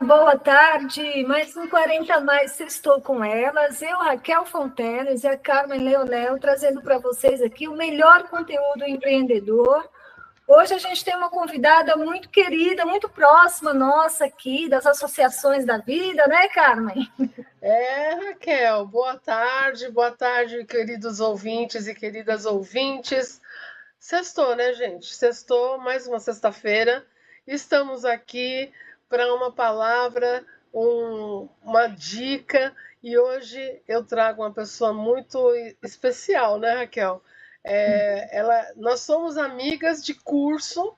boa tarde. Mais um 40 mais, estou com elas. Eu, Raquel Fonteles e a Carmen Leonel, trazendo para vocês aqui o melhor conteúdo empreendedor. Hoje a gente tem uma convidada muito querida, muito próxima nossa aqui, das associações da vida, né, Carmen? Raquel, boa tarde, queridos ouvintes e queridas ouvintes. Sextou, né, gente? Sextou, mais uma sexta-feira. Estamos aqui para uma palavra, uma dica, e hoje eu trago uma pessoa muito especial, né, Raquel? Nós somos amigas de curso,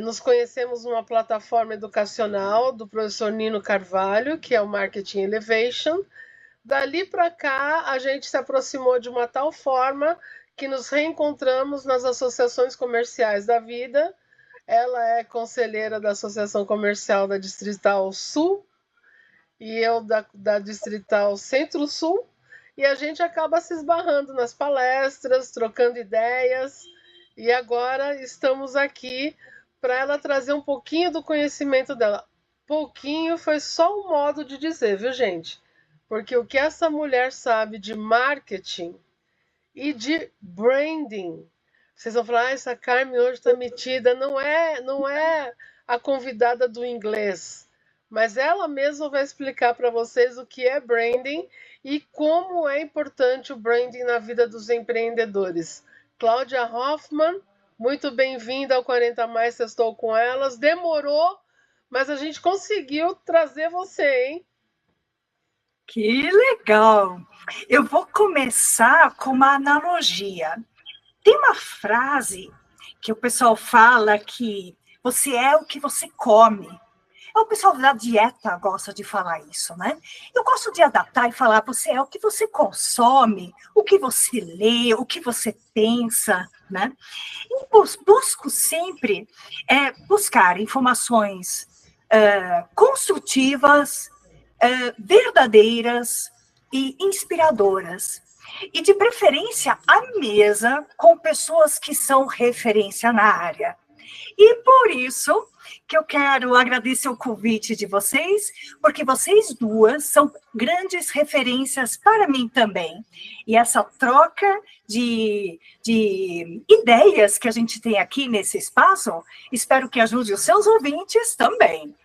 nos conhecemos numa plataforma educacional do professor Nino Carvalho, que é o Marketing Elevation. Dali para cá, a gente se aproximou de uma tal forma que nos reencontramos nas associações comerciais da vida. Ela é conselheira da Associação Comercial da Distrital Sul e eu da Distrital Centro-Sul. E a gente acaba se esbarrando nas palestras, trocando ideias. E agora estamos aqui para ela trazer um pouquinho do conhecimento dela. Pouquinho foi só um modo de dizer, viu, gente? Porque o que essa mulher sabe de marketing e de branding, vocês vão falar, essa Carmen hoje está metida, não é a convidada do inglês, mas ela mesma vai explicar para vocês o que é branding e como é importante o branding na vida dos empreendedores. Cláudia Hoffman, muito bem-vinda ao 40 Mais, estou com elas. Demorou, mas a gente conseguiu trazer você, hein? Que legal! Eu vou começar com uma analogia. Tem uma frase que o pessoal fala que você é o que você come. O pessoal da dieta gosta de falar isso, né? Eu gosto de adaptar e falar, você é o que você consome, o que você lê, o que você pensa, né? E busco sempre buscar informações construtivas, verdadeiras e inspiradoras. E, de preferência, à mesa com pessoas que são referência na área. E por isso que eu quero agradecer o convite de vocês, porque vocês duas são grandes referências para mim também. E essa troca de ideias que a gente tem aqui nesse espaço, espero que ajude os seus ouvintes também.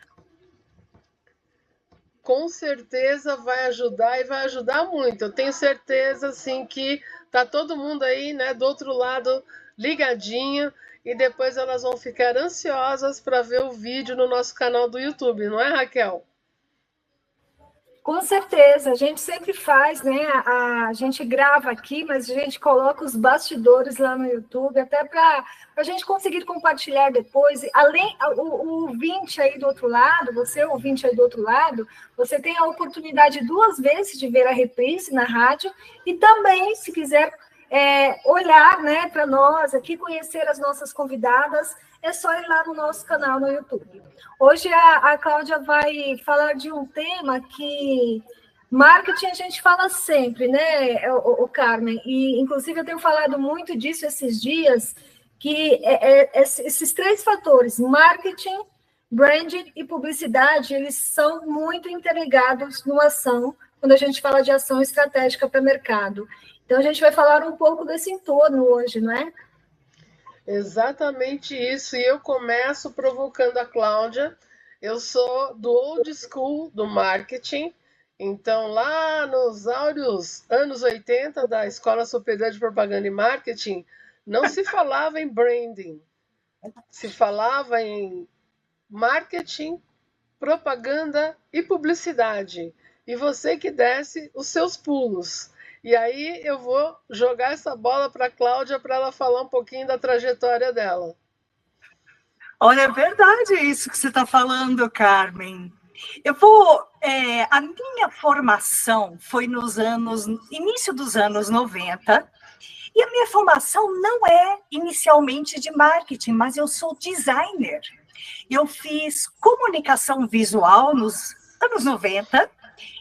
Com certeza vai ajudar e vai ajudar muito. Eu tenho certeza, assim, que tá todo mundo aí, né, do outro lado, ligadinho, e depois elas vão ficar ansiosas para ver o vídeo no nosso canal do YouTube, não é, Raquel? Com certeza, a gente sempre faz, né? A gente grava aqui, mas a gente coloca os bastidores lá no YouTube, até para a gente conseguir compartilhar depois. Além, o ouvinte aí do outro lado, você, ouvinte aí do outro lado, você tem a oportunidade 2 vezes de ver a reprise na rádio e também, se quiser olhar, né, para nós aqui, conhecer as nossas convidadas, é só ir lá no nosso canal no YouTube. Hoje a Cláudia vai falar de um tema que marketing a gente fala sempre, né, o Carmen? E, inclusive, eu tenho falado muito disso esses dias, que esses 3 fatores, marketing, branding e publicidade, eles são muito interligados numa ação, quando a gente fala de ação estratégica para o mercado. Então, a gente vai falar um pouco desse entorno hoje, não é? Exatamente isso. E eu começo provocando a Cláudia. Eu sou do old school do marketing. Então, lá nos áureos anos 80 da Escola Superior de Propaganda e Marketing, não se falava em branding. Se falava em marketing, propaganda e publicidade. E você que desce os seus pulos. E aí eu vou jogar essa bola para a Cláudia para ela falar um pouquinho da trajetória dela. Olha, é verdade isso que você está falando, Carmen. A minha formação foi início dos anos 90, e a minha formação não é inicialmente de marketing, mas eu sou designer. Eu fiz comunicação visual nos anos 90,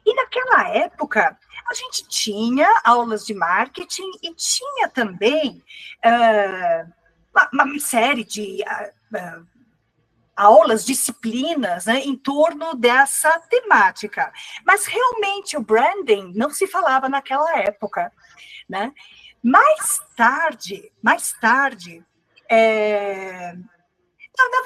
e naquela época a gente tinha aulas de marketing e tinha também uma série de aulas, disciplinas, né, em torno dessa temática. Mas realmente o branding não se falava naquela época, né? Mais tarde, na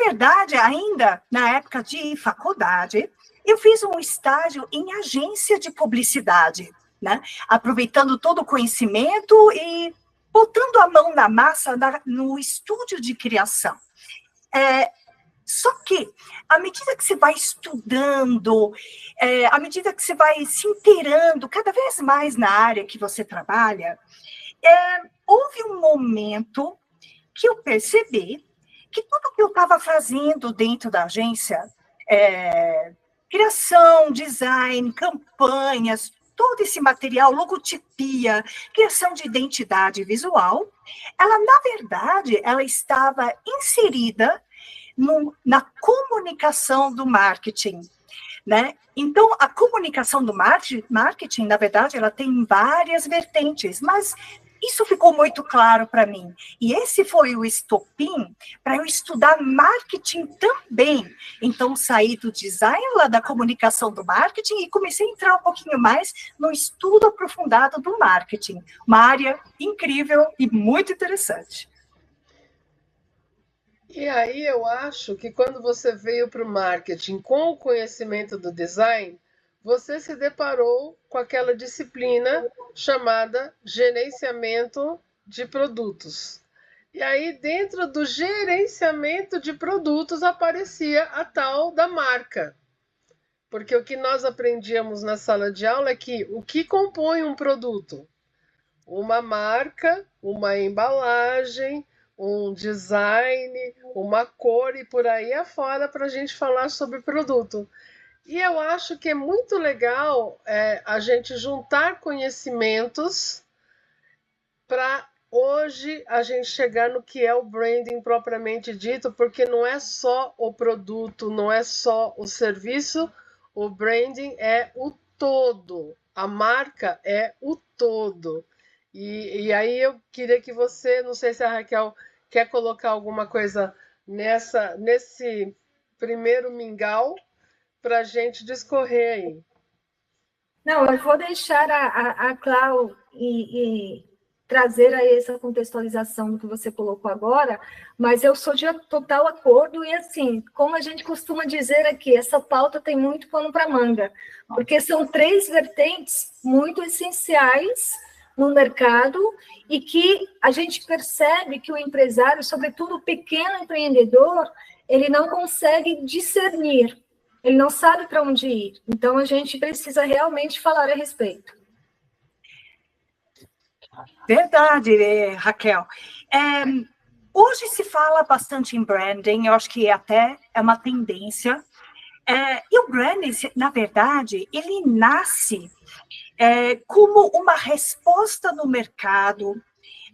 verdade, ainda na época de faculdade, eu fiz um estágio em agência de publicidade, né? Aproveitando todo o conhecimento e botando a mão na massa no estúdio de criação. Só que, à medida que você vai estudando, à medida que você vai se inteirando cada vez mais na área que você trabalha, houve um momento que eu percebi que tudo que eu estava fazendo dentro da agência, criação, design, campanhas, todo esse material, logotipia, criação de identidade visual, ela, na verdade, ela estava inserida na comunicação do marketing, né? Então, a comunicação do marketing, na verdade, ela tem várias vertentes, mas isso ficou muito claro para mim. E esse foi o estopim para eu estudar marketing também. Então, saí do design lá da comunicação do marketing e comecei a entrar um pouquinho mais no estudo aprofundado do marketing. Uma área incrível e muito interessante. E aí eu acho que quando você veio para o marketing com o conhecimento do design, você se deparou com aquela disciplina chamada gerenciamento de produtos. E aí, dentro do gerenciamento de produtos, aparecia a tal da marca. Porque o que nós aprendíamos na sala de aula é que o que compõe um produto? Uma marca, uma embalagem, um design, uma cor e por aí afora para a gente falar sobre produto. E eu acho que é muito legal a gente juntar conhecimentos para hoje a gente chegar no que é o branding propriamente dito, porque não é só o produto, não é só o serviço, o branding é o todo, a marca é o todo. E aí eu queria que você, não sei se a Raquel quer colocar alguma coisa nesse primeiro mingau, para a gente discorrer aí. Não, eu vou deixar a Clau e trazer aí essa contextualização do que você colocou agora, mas eu sou de total acordo e, assim, como a gente costuma dizer aqui, essa pauta tem muito pano para manga, porque são 3 vertentes muito essenciais no mercado e que a gente percebe que o empresário, sobretudo o pequeno empreendedor, ele não consegue discernir. Ele não sabe para onde ir. Então, a gente precisa realmente falar a respeito. Verdade, Raquel. Hoje se fala bastante em branding, eu acho que até é uma tendência. E o branding, na verdade, ele nasce como uma resposta no mercado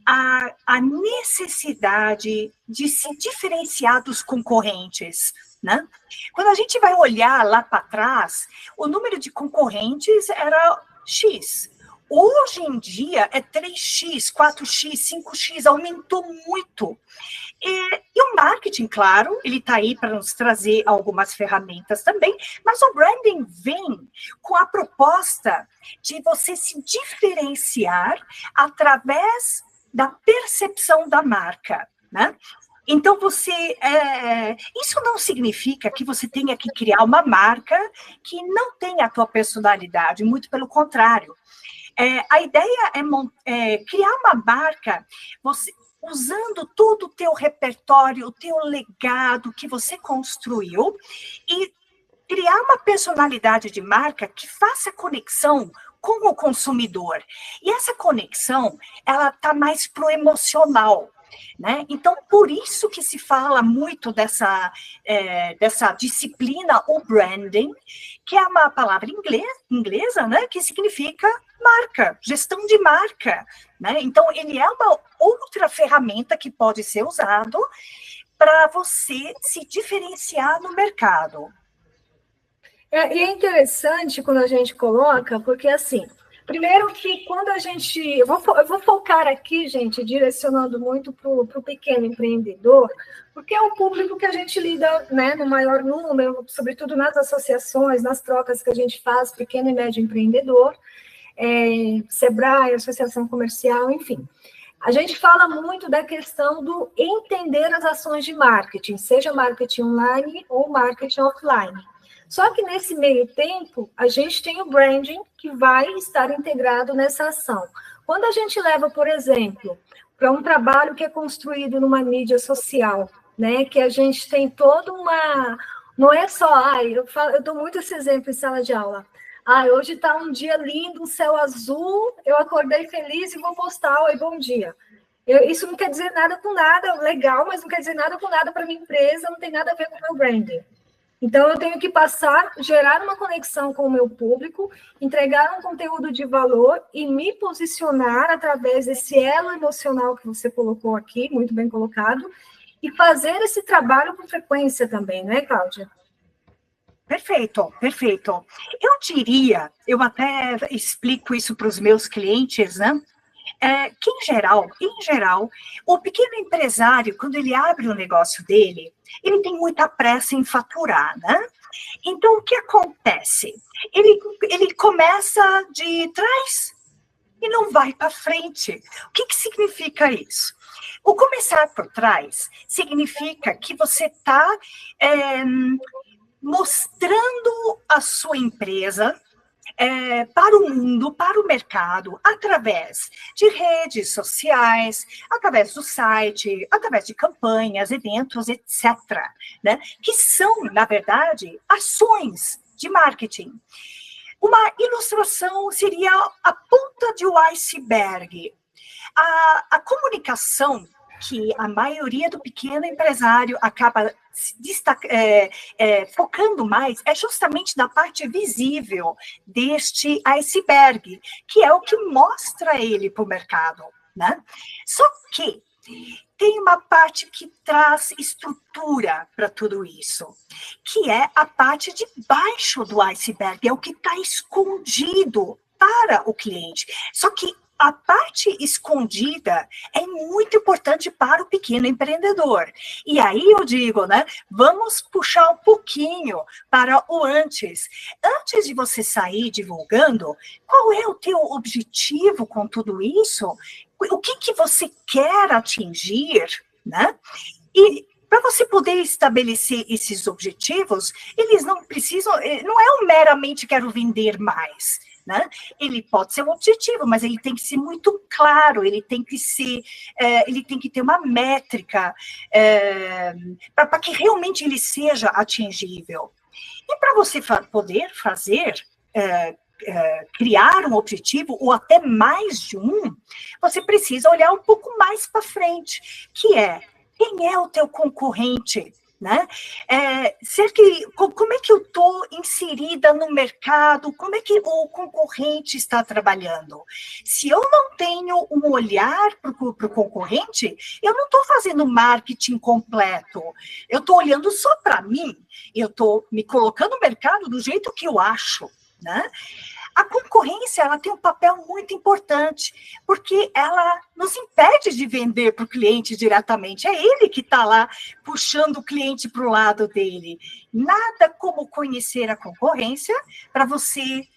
à necessidade de se diferenciar dos concorrentes, né? Quando a gente vai olhar lá para trás, o número de concorrentes era X. Hoje em dia é 3x, 4x, 5x, aumentou muito. E o marketing, claro, ele está aí para nos trazer algumas ferramentas também, mas o branding vem com a proposta de você se diferenciar através da percepção da marca, né? Então, isso não significa que você tenha que criar uma marca que não tenha a tua personalidade, muito pelo contrário. A ideia é criar uma marca, usando todo o teu repertório, o teu legado que você construiu, e criar uma personalidade de marca que faça conexão com o consumidor. E essa conexão, ela está mais pro emocional, né? Então, por isso que se fala muito dessa disciplina, o branding, que é uma palavra inglesa, né? Que significa marca, gestão de marca, né? Então, ele é uma outra ferramenta que pode ser usado para você se diferenciar no mercado. E é interessante quando a gente coloca, porque assim, Primeiro que quando a gente... Eu vou focar aqui, gente, direcionando muito para o pequeno empreendedor, porque é o público que a gente lida, né, no maior número, sobretudo nas associações, nas trocas que a gente faz, pequeno e médio empreendedor, Sebrae, Associação Comercial, enfim. A gente fala muito da questão do entender as ações de marketing, seja marketing online ou marketing offline. Só que nesse meio tempo, a gente tem o branding que vai estar integrado nessa ação. Quando a gente leva, por exemplo, para um trabalho que é construído numa mídia social, né, que a gente tem toda uma... Não é só... eu dou muito esse exemplo em sala de aula. Hoje está um dia lindo, um céu azul, eu acordei feliz e vou postar, oi, bom dia. Isso não quer dizer nada com nada, legal, mas não quer dizer nada com nada para minha empresa, não tem nada a ver com o meu branding. Então, eu tenho que gerar uma conexão com o meu público, entregar um conteúdo de valor e me posicionar através desse elo emocional que você colocou aqui, muito bem colocado, e fazer esse trabalho com frequência também, não é, Cláudia? Perfeito, perfeito. Eu diria, eu até explico isso para os meus clientes, né? Que em geral, o pequeno empresário, quando ele abre o negócio dele, ele tem muita pressa em faturar, né? Então, o que acontece? Ele começa de trás e não vai para frente. O que significa isso? O começar por trás significa que você está mostrando a sua empresa para o mundo, para o mercado, através de redes sociais, através do site, através de campanhas, eventos, etc., né? Que são, na verdade, ações de marketing. Uma ilustração seria a ponta de um iceberg. A comunicação que a maioria do pequeno empresário acaba focando mais é justamente na parte visível deste iceberg, que é o que mostra ele para o mercado, né? Só que tem uma parte que traz estrutura para tudo isso, que é a parte de baixo do iceberg, é o que está escondido para o cliente. Só que a parte escondida é muito importante para o pequeno empreendedor. E aí eu digo, né, vamos puxar um pouquinho para o antes. Antes de você sair divulgando, qual é o teu objetivo com tudo isso? O que você quer atingir, né? E para você poder estabelecer esses objetivos, eles não precisam, não é meramente quero vender mais, né? Ele pode ser um objetivo, mas ele tem que ser muito claro, ele tem que ter uma métrica para que realmente ele seja atingível. E para você poder criar um objetivo, ou até mais de um, você precisa olhar um pouco mais para frente, que é, quem é o teu concorrente? Né? Como é que eu estou inserida no mercado? Como é que o concorrente está trabalhando? Se eu não tenho um olhar para o concorrente, eu não estou fazendo marketing completo. Eu estou olhando só para mim. Eu estou me colocando no mercado do jeito que eu acho, né? A concorrência, ela tem um papel muito importante, porque ela nos impede de vender para o cliente diretamente. É ele que está lá puxando o cliente para o lado dele. Nada como conhecer a concorrência para você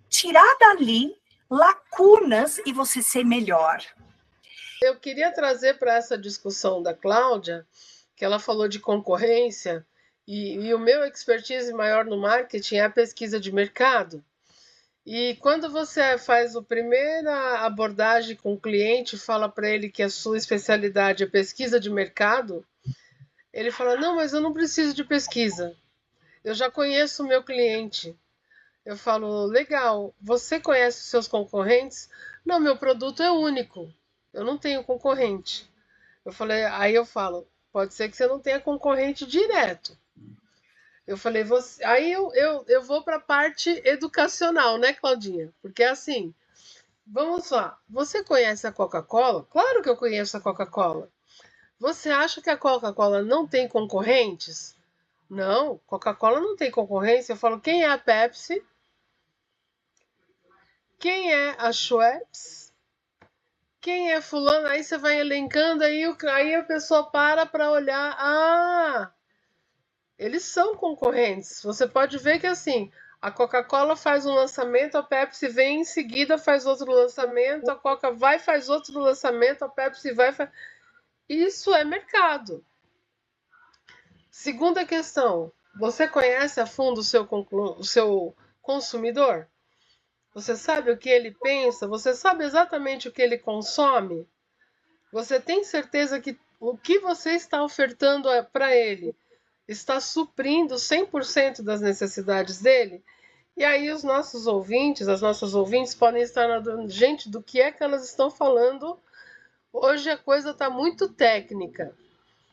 tirar dali lacunas e você ser melhor. Eu queria trazer para essa discussão da Cláudia, que ela falou de concorrência, e o meu expertise maior no marketing é a pesquisa de mercado. E quando você faz a primeira abordagem com o cliente, fala para ele que a sua especialidade é pesquisa de mercado, ele fala, não, mas eu não preciso de pesquisa. Eu já conheço o meu cliente. Eu falo, legal, você conhece os seus concorrentes? Não, meu produto é único. Eu não tenho concorrente. Aí eu falo, pode ser que você não tenha concorrente direto. Eu falei, aí eu vou para a parte educacional, né, Claudinha? Porque assim, vamos lá. Você conhece a Coca-Cola? Claro que eu conheço a Coca-Cola. Você acha que a Coca-Cola não tem concorrentes? Não, Coca-Cola não tem concorrência. Eu falo, quem é a Pepsi? quem é a Schweppes, quem é fulano, aí você vai elencando, aí a pessoa para olhar, eles são concorrentes. Você pode ver que assim, a Coca-Cola faz um lançamento, a Pepsi vem em seguida, faz outro lançamento, a Coca vai faz outro lançamento, a Pepsi vai faz... Isso é mercado. Segunda questão, você conhece a fundo o seu consumidor? Você sabe o que ele pensa? Você sabe exatamente o que ele consome? Você tem certeza que o que você está ofertando para ele está suprindo 100% das necessidades dele? E aí os nossos ouvintes, as nossas ouvintes podem estar nadando, gente, do que é que elas estão falando? Hoje a coisa está muito técnica.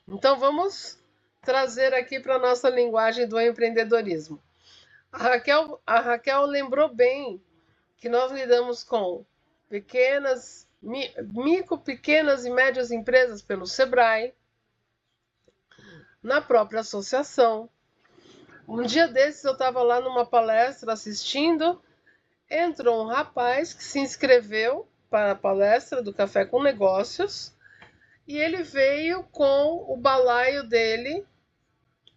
Então vamos trazer aqui para a nossa linguagem do empreendedorismo. A Raquel lembrou bem que nós lidamos com micro, pequenas e médias empresas pelo Sebrae, na própria associação. Um dia desses eu estava lá numa palestra assistindo, entrou um rapaz que se inscreveu para a palestra do Café com Negócios e ele veio com o balaio dele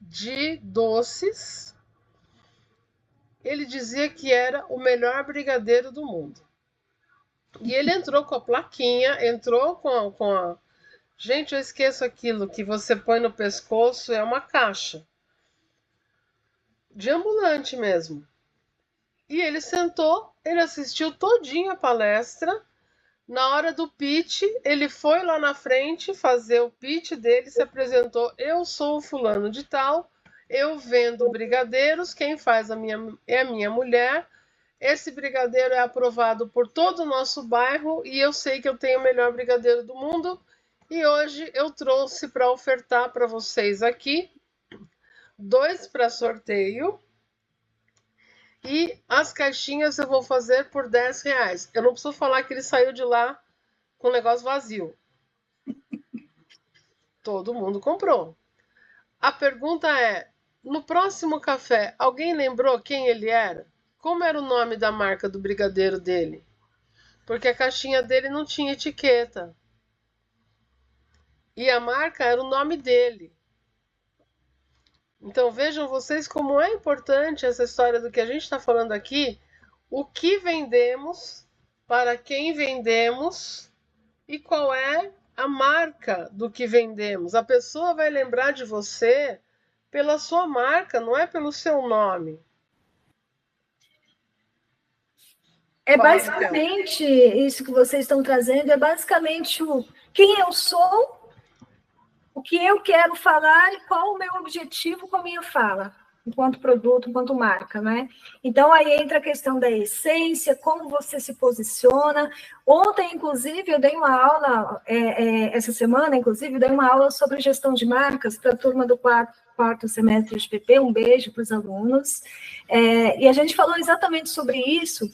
de doces. Ele dizia que era o melhor brigadeiro do mundo. E ele entrou com a plaquinha, entrou com a... Gente, eu esqueço aquilo que você põe no pescoço, é uma caixa. De ambulante mesmo. E ele sentou, ele assistiu todinha a palestra. Na hora do pitch, ele foi lá na frente fazer o pitch dele, se apresentou. Eu sou o fulano de tal, eu vendo brigadeiros, quem faz é a minha mulher. Esse brigadeiro é aprovado por todo o nosso bairro e eu sei que eu tenho o melhor brigadeiro do mundo. E hoje eu trouxe para ofertar para vocês aqui 2 para sorteio. E as caixinhas eu vou fazer por R$10. Eu não preciso falar que ele saiu de lá com o negócio vazio. Todo mundo comprou. A pergunta é, no próximo café, alguém lembrou quem ele era? Como era o nome da marca do brigadeiro dele? Porque a caixinha dele não tinha etiqueta. E a marca era o nome dele. Então vejam vocês como é importante essa história do que a gente está falando aqui. O que vendemos, para quem vendemos e qual é a marca do que vendemos. A pessoa vai lembrar de você pela sua marca, não é pelo seu nome. É basicamente isso que vocês estão trazendo, é basicamente quem eu sou, o que eu quero falar e qual o meu objetivo com a minha fala, enquanto produto, enquanto marca, né? Então, aí entra a questão da essência, como você se posiciona. Ontem, inclusive, eu dei uma aula, essa semana, inclusive, eu dei uma aula sobre gestão de marcas para a turma do quarto semestre de PP, um beijo para os alunos, e a gente falou exatamente sobre isso.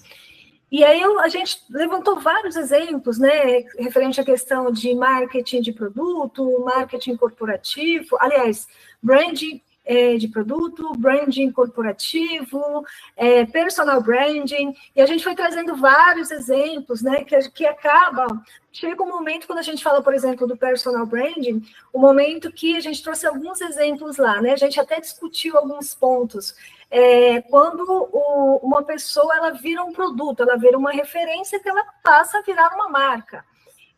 E aí a gente levantou vários exemplos, né, referente à questão de marketing de produto, marketing corporativo, aliás, branding de produto, branding corporativo, personal branding, e a gente foi trazendo vários exemplos, né, que acabam... Chega um momento, quando a gente fala, por exemplo, do personal branding, o momento que a gente trouxe alguns exemplos lá, né, a gente até discutiu alguns pontos, quando uma pessoa ela vira um produto, ela vira uma referência que ela passa a virar uma marca.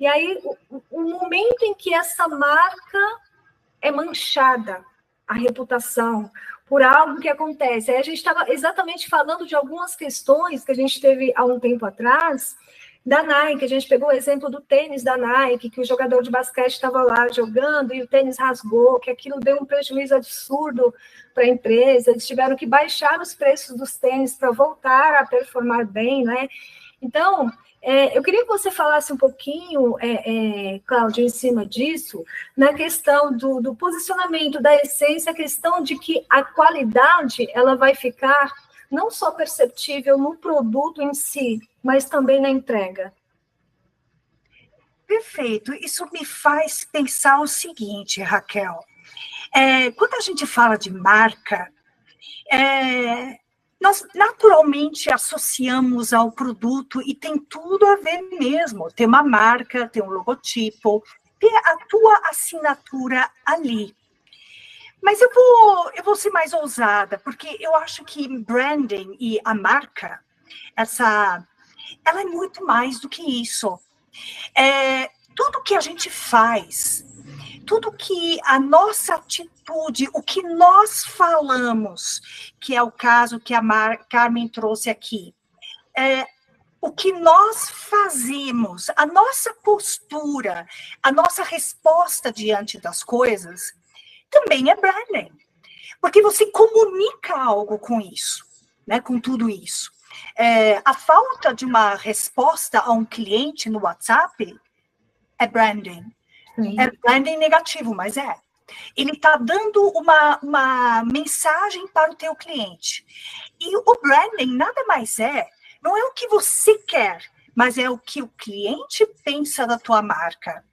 E aí, o momento em que essa marca é manchada, a reputação, por algo que acontece. Aí a gente estava exatamente falando de algumas questões que a gente teve há um tempo atrás, da Nike, a gente pegou o exemplo do tênis da Nike, que o jogador de basquete estava lá jogando e o tênis rasgou, que aquilo deu um prejuízo absurdo para a empresa, eles tiveram que baixar os preços dos tênis para voltar a performar bem, né? Então, eu queria que você falasse um pouquinho, Cláudia, em cima disso, na questão do posicionamento, da essência, a questão de que a qualidade ela vai ficar não só perceptível no produto em si, mas também na entrega. Perfeito. Isso me faz pensar o seguinte, Raquel. Quando a gente fala de marca, nós naturalmente associamos ao produto e tem tudo a ver mesmo. Tem uma marca, tem um logotipo, tem a tua assinatura ali. Mas eu vou ser mais ousada, porque eu acho que branding e a marca, ela é muito mais do que isso. Tudo que a gente faz, tudo que a nossa atitude, o que nós falamos, que é o caso que a Carmen trouxe aqui, o que nós fazemos, a nossa postura, a nossa resposta diante das coisas, também é branding. Porque você comunica algo com isso, né, com tudo isso. A falta de uma resposta a um cliente no WhatsApp é branding. Sim. É branding negativo, mas é. Ele está dando uma mensagem para o teu cliente. E o branding nada mais não é o que você quer, mas é o que o cliente pensa da tua marca.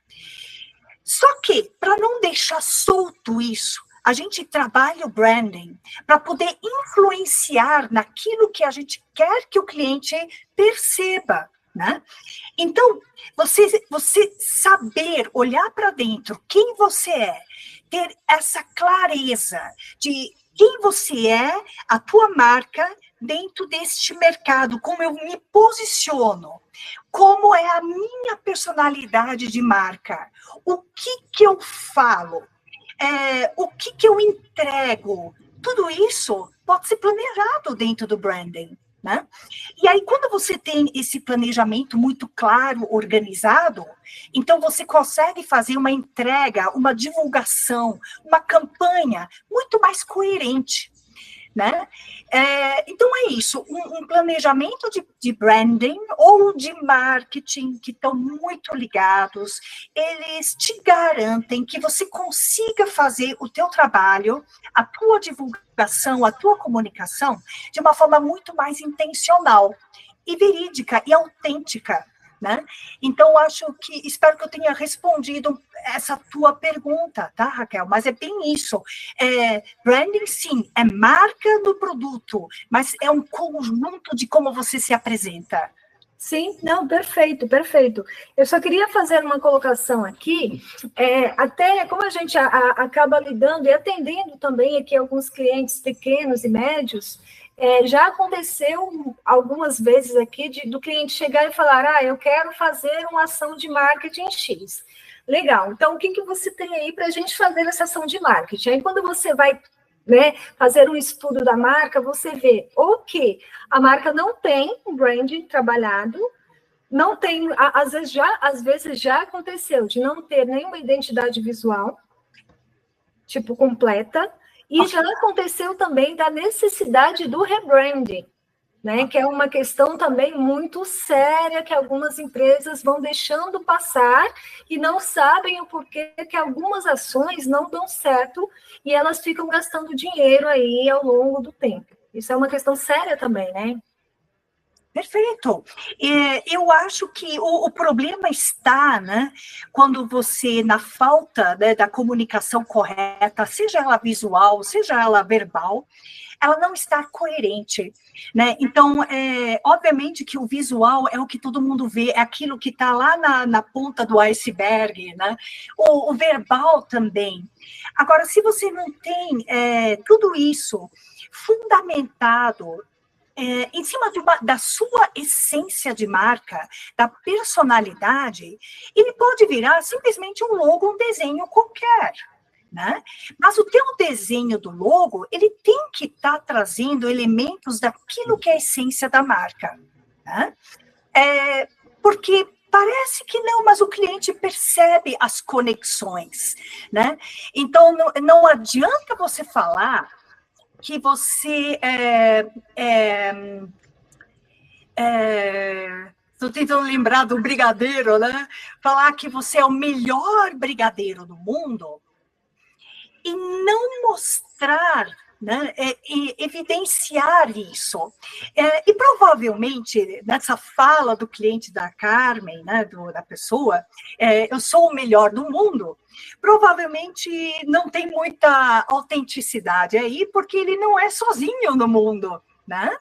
Só que, para não deixar solto isso, a gente trabalha o branding para poder influenciar naquilo que a gente quer que o cliente perceba, né? Então, você saber olhar para dentro quem você é, ter essa clareza de quem você é, a tua marca dentro deste mercado, como eu me posiciono, como é a minha personalidade de marca, o que eu falo, o que eu entrego, tudo isso pode ser planejado dentro do branding, né? E aí, quando você tem esse planejamento muito claro, organizado, então você consegue fazer uma entrega, uma divulgação, uma campanha muito mais coerente, né? Então é isso, um planejamento de branding ou de marketing que estão muito ligados, eles te garantem que você consiga fazer o teu trabalho, a tua divulgação, a tua comunicação de uma forma muito mais intencional e verídica e autêntica, né? Então, espero que eu tenha respondido essa tua pergunta, tá, Raquel? Mas é bem isso. Branding, sim, é marca do produto, mas é um conjunto de como você se apresenta. Sim, não, perfeito, perfeito. Eu só queria fazer uma colocação aqui, até como a gente acaba lidando e atendendo também aqui alguns clientes pequenos e médios, já aconteceu algumas vezes aqui do cliente chegar e falar, eu quero fazer uma ação de marketing X. Legal, então o que você tem aí para a gente fazer essa ação de marketing? Aí quando você vai, né, fazer um estudo da marca, você vê que a marca não tem um branding trabalhado, não tem, às vezes já aconteceu de não ter nenhuma identidade visual, tipo, completa, e já aconteceu também da necessidade do rebranding, né? Que é uma questão também muito séria que algumas empresas vão deixando passar e não sabem o porquê que algumas ações não dão certo e elas ficam gastando dinheiro aí ao longo do tempo. Isso é uma questão séria também, né? Perfeito. Eu acho que o problema está, né, quando você, na falta, né, da comunicação correta, seja ela visual, seja ela verbal, ela não está coerente, né? Então, obviamente que o visual é o que todo mundo vê, é aquilo que está lá na ponta do iceberg, né? O verbal também. Agora, se você não tem tudo isso fundamentado em cima da sua essência de marca, da personalidade, ele pode virar simplesmente um logo, um desenho qualquer, né? Mas o teu desenho do logo, ele tem que estar trazendo elementos daquilo que é a essência da marca, né? Porque parece que não, mas o cliente percebe as conexões, né? Então, não adianta você falar que você estou tentando lembrar do brigadeiro, né? Falar que você é o melhor brigadeiro do mundo e não mostrar, né? E evidenciar isso. E provavelmente, nessa fala do cliente da Carmen, né, da pessoa, eu sou o melhor do mundo, provavelmente não tem muita autenticidade aí, porque ele não é sozinho no mundo, né?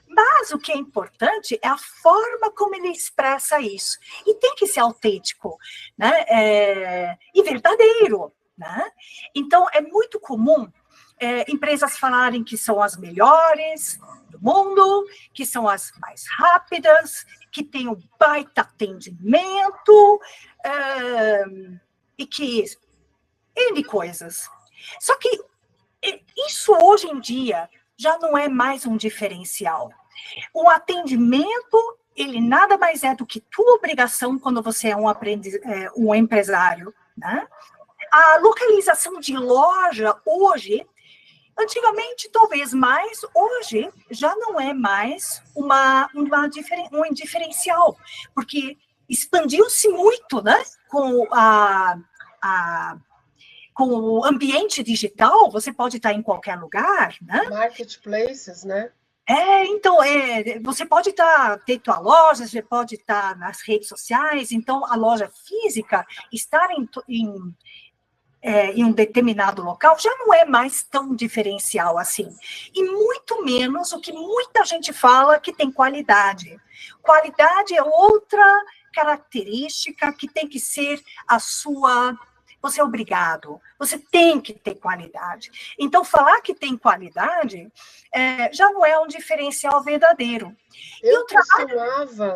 Mas o que é importante é a forma como ele expressa isso. E tem que ser autêntico, né? E verdadeiro, né? Então, é muito comum empresas falarem que são as melhores do mundo, que são as mais rápidas, que têm um baita atendimento, e que N coisas. Só que isso hoje em dia já não é mais um diferencial. O atendimento, ele nada mais é do que tua obrigação quando você é um empresário, né? A localização de loja hoje, antigamente talvez mais, hoje já não é mais um diferencial, porque expandiu-se muito, né? Com o ambiente digital, você pode estar em qualquer lugar, né? Marketplaces, né? Então, você pode ter tua loja, você pode estar nas redes sociais, então a loja física, estar em um determinado local, já não é mais tão diferencial assim. E muito menos o que muita gente fala que tem qualidade. Qualidade é outra característica que tem que ser a sua... Você é obrigado, você tem que ter qualidade. Então, falar que tem qualidade já não é um diferencial verdadeiro.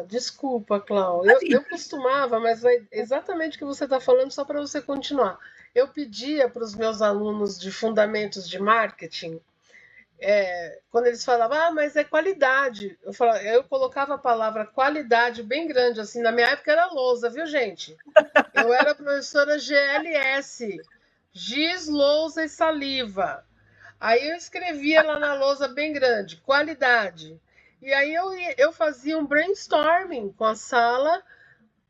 Desculpa, Cláudia, eu costumava, mas exatamente o que você está falando, só para você continuar. Eu pedia para os meus alunos de fundamentos de marketing, quando eles falavam, mas é qualidade. Eu colocava a palavra qualidade bem grande, assim, na minha época era lousa, viu, gente? Eu era professora GLS, giz, lousa e saliva. Aí eu escrevia lá na lousa bem grande, qualidade. E aí eu fazia um brainstorming com a sala,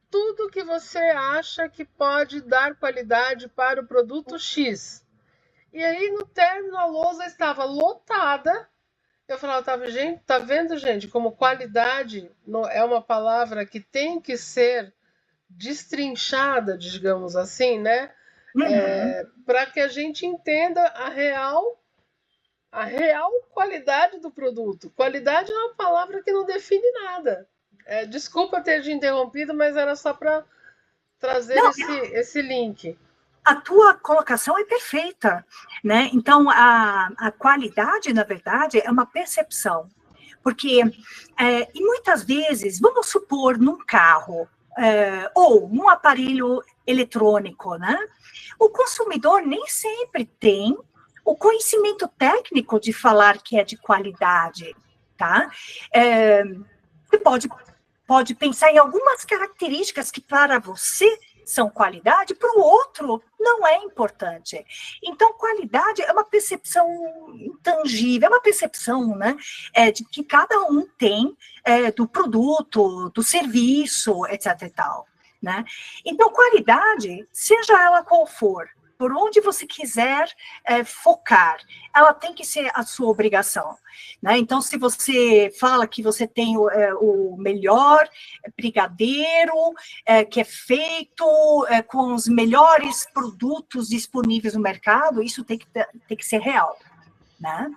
tudo que você acha que pode dar qualidade para o produto X. E aí, no término, a lousa estava lotada. Eu falava, tá vendo, gente, como qualidade é uma palavra que tem que ser destrinchada, digamos assim, né? Para que a gente entenda a real qualidade do produto. Qualidade é uma palavra que não define nada. Desculpa ter te interrompido, mas era só para trazer esse link. A tua colocação é perfeita, né? Então, a qualidade, na verdade, é uma percepção. Porque, e muitas vezes, vamos supor, num carro, ou num aparelho eletrônico, né? O consumidor nem sempre tem o conhecimento técnico de falar que é de qualidade, tá? Você pode pensar em algumas características que para você são qualidade, para o outro não é importante. Então, qualidade é uma percepção intangível, é uma percepção, né, de que cada um tem do produto, do serviço, etc. e tal, né? Então, qualidade, seja ela qual for, por onde você quiser focar, ela tem que ser a sua obrigação, né? Então, se você fala que você tem o melhor brigadeiro, que é feito com os melhores produtos disponíveis no mercado, isso tem que ser real, né?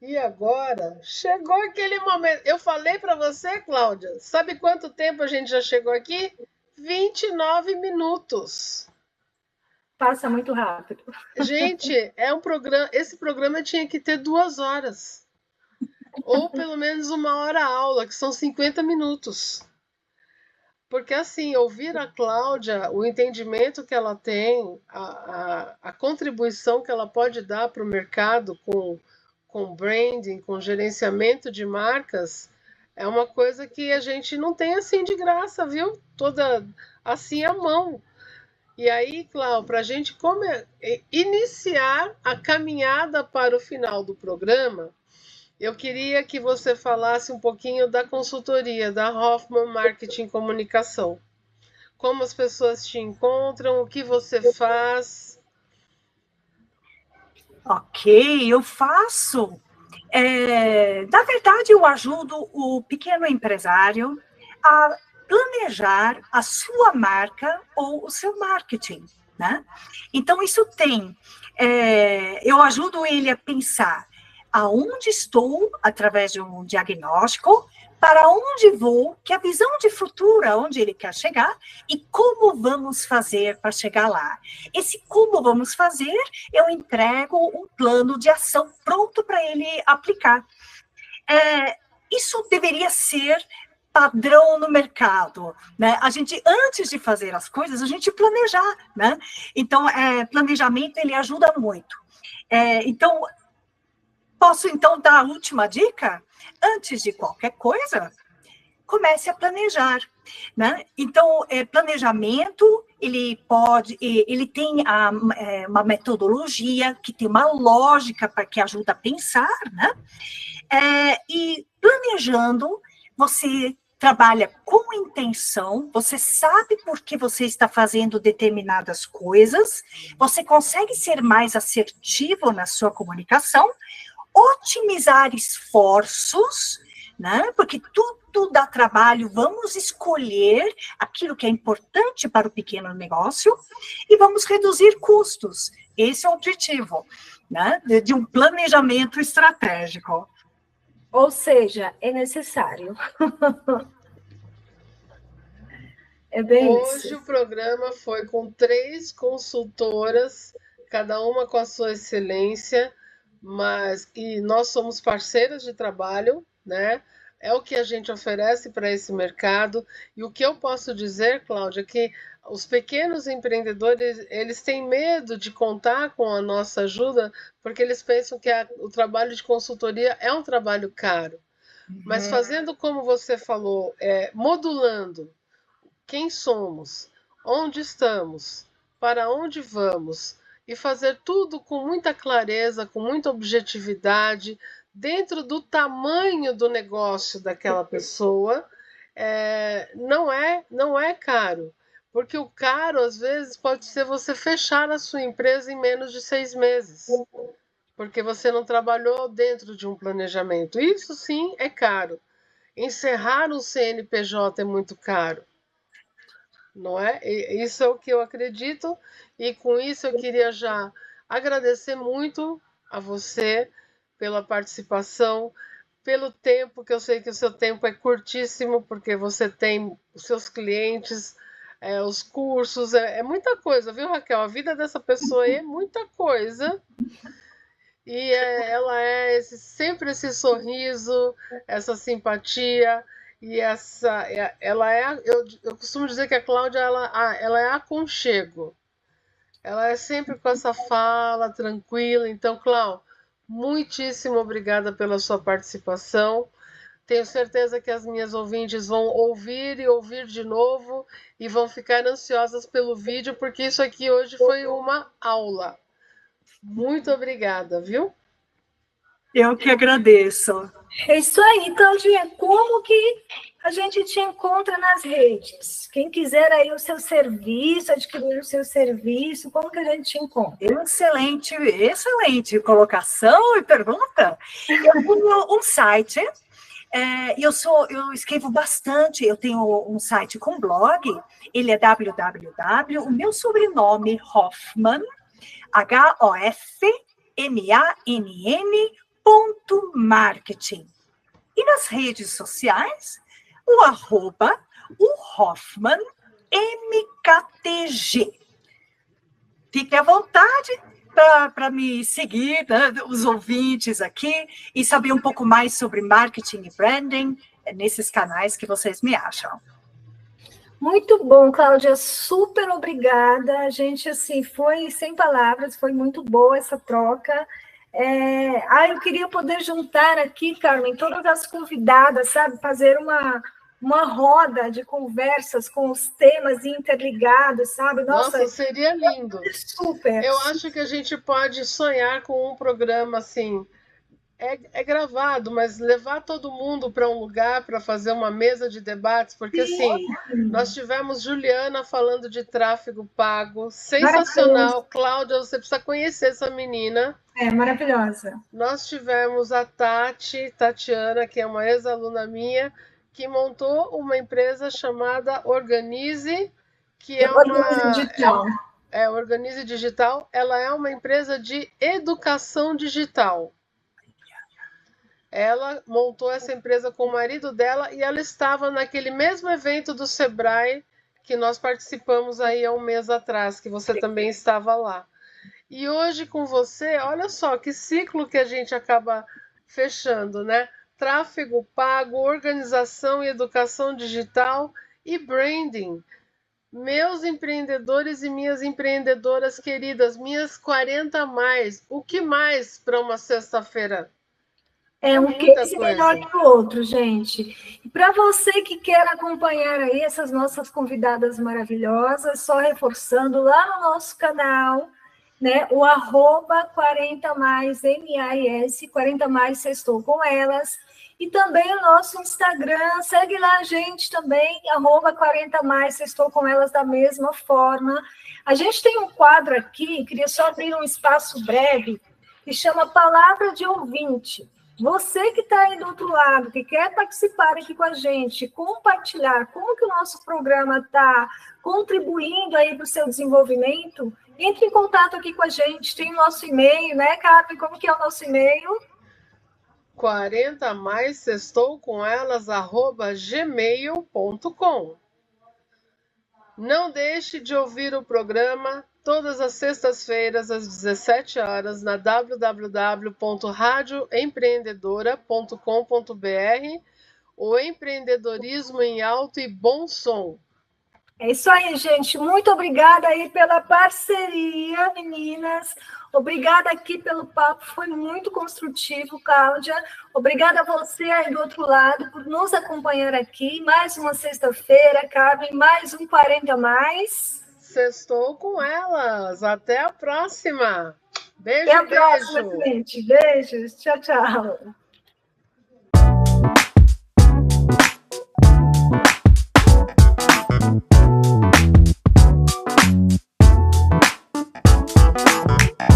E agora, chegou aquele momento. Eu falei para você, Cláudia, sabe quanto tempo a gente já chegou aqui? 29 minutos. Passa muito rápido. Gente, esse programa tinha que ter 2 horas. Ou pelo menos 1 hora aula, que são 50 minutos. Porque assim, ouvir a Cláudia, o entendimento que ela tem, a contribuição que ela pode dar para o mercado com branding, com gerenciamento de marcas, é uma coisa que a gente não tem assim de graça, viu? Toda assim à mão. E aí, Cláudia, para a gente iniciar a caminhada para o final do programa, eu queria que você falasse um pouquinho da consultoria da Hoffman Marketing Comunicação. Como as pessoas te encontram, o que você faz? Ok, eu faço. Na verdade, eu ajudo o pequeno empresário a planejar a sua marca ou o seu marketing, né? Então, isso eu ajudo ele a pensar aonde estou através de um diagnóstico, para onde vou, que é a visão de futuro, aonde ele quer chegar, e como vamos fazer para chegar lá. Esse como vamos fazer, eu entrego um plano de ação pronto para ele aplicar. Isso deveria ser padrão no mercado, né? A gente, antes de fazer as coisas, a gente planejar, né? Então, planejamento, ele ajuda muito. Então, posso, então, dar a última dica? Antes de qualquer coisa, comece a planejar, né? Então, planejamento, ele tem uma metodologia que tem uma lógica para que ajuda a pensar, né? E planejando, você trabalha com intenção, você sabe por que você está fazendo determinadas coisas, você consegue ser mais assertivo na sua comunicação, otimizar esforços, né? Porque tudo dá trabalho, vamos escolher aquilo que é importante para o pequeno negócio e vamos reduzir custos. Esse é o objetivo, né? De um planejamento estratégico. Ou seja, é necessário. É bem Hoje isso. o programa foi com 3 consultoras, cada uma com a sua excelência, e nós somos parceiras de trabalho, né? É o que a gente oferece para esse mercado. E o que eu posso dizer, Cláudia, é que os pequenos empreendedores, eles têm medo de contar com a nossa ajuda, porque eles pensam que o trabalho de consultoria é um trabalho caro. Mas fazendo como você falou, modulando quem somos, onde estamos, para onde vamos, e fazer tudo com muita clareza, com muita objetividade, dentro do tamanho do negócio daquela pessoa, não é caro. Porque o caro, às vezes, pode ser você fechar a sua empresa em menos de 6 meses. Porque você não trabalhou dentro de um planejamento. Isso sim é caro. Encerrar um CNPJ é muito caro, não é? Isso é o que eu acredito, e com isso eu queria já agradecer muito a você pela participação, pelo tempo, que eu sei que o seu tempo é curtíssimo, porque você tem os seus clientes, os cursos, é muita coisa, viu, Raquel? A vida dessa pessoa aí é muita coisa. E ela sempre esse sorriso, essa simpatia, e eu costumo dizer que a Cláudia, ela é aconchego. Ela é sempre com essa fala tranquila. Então, Cláudia, muitíssimo obrigada pela sua participação. Tenho certeza que as minhas ouvintes vão ouvir e ouvir de novo e vão ficar ansiosas pelo vídeo, porque isso aqui hoje foi uma aula. Muito obrigada, viu? Eu que agradeço. É isso aí, Claudinha. Como que a gente te encontra nas redes? Quem quiser aí o seu serviço, adquirir o seu serviço, como que a gente te encontra? Excelente, excelente colocação e pergunta. Eu tenho um site, eu escrevo bastante, eu tenho um site com blog, ele é www, o meu sobrenome, Hoffmann, HOFMANN.marketing. E nas redes sociais, o Hoffmann MKTG. Fique à vontade para me seguir, né, os ouvintes aqui, e saber um pouco mais sobre marketing e branding nesses canais que vocês me acham. Muito bom, Cláudia, super obrigada. A gente, assim, foi sem palavras, foi muito boa essa troca. Eu queria poder juntar aqui, Carmen, todas as convidadas, sabe, fazer uma roda de conversas com os temas interligados, sabe? Nossa, seria lindo. Super. Eu acho que a gente pode sonhar com um programa assim, é gravado, mas levar todo mundo para um lugar para fazer uma mesa de debates, porque assim, nós tivemos Juliana falando de tráfego pago, sensacional. Cláudia, você precisa conhecer essa menina. É maravilhosa. Nós tivemos a Tatiana, que é uma ex-aluna minha, que montou uma empresa chamada Organize, que é Organize Digital. Organize Digital. Ela é uma empresa de educação digital. Ela montou essa empresa com o marido dela e ela estava naquele mesmo evento do Sebrae que nós participamos aí há um mês atrás, que você também estava lá. E hoje com você, olha só que ciclo que a gente acaba fechando, né? Tráfego pago, organização e educação digital e branding. Meus empreendedores e minhas empreendedoras queridas, minhas 40 a mais, o que mais para uma sexta-feira? É um case melhor que o outro, gente. E para você que quer acompanhar aí essas nossas convidadas maravilhosas, só reforçando lá no nosso canal, né, o @40 mais MAIS, 40 mais sextou com elas, e também o nosso Instagram, segue lá a gente também, @40 mais sextou com elas da mesma forma. A gente tem um quadro aqui, queria só abrir um espaço breve, que chama Palavra de Ouvinte. Você que está aí do outro lado, que quer participar aqui com a gente, compartilhar como que o nosso programa está contribuindo aí para o seu desenvolvimento, entre em contato aqui com a gente, tem o nosso e-mail, né, Carmen? Como que é o nosso e-mail? 40 mais sextou com elas, @gmail.com. Não deixe de ouvir o programa todas as sextas-feiras, às 17 horas, na www.radioempreendedora.com.br, o empreendedorismo em alto e bom som. É isso aí, gente. Muito obrigada aí pela parceria, meninas. Obrigada aqui pelo papo, foi muito construtivo, Cláudia. Obrigada a você aí do outro lado por nos acompanhar aqui. Mais uma sexta-feira, Carmen, mais um 40 mais. Sextou com elas. Até a próxima. Beijo, Até a próxima, gente. Beijos. Tchau, tchau.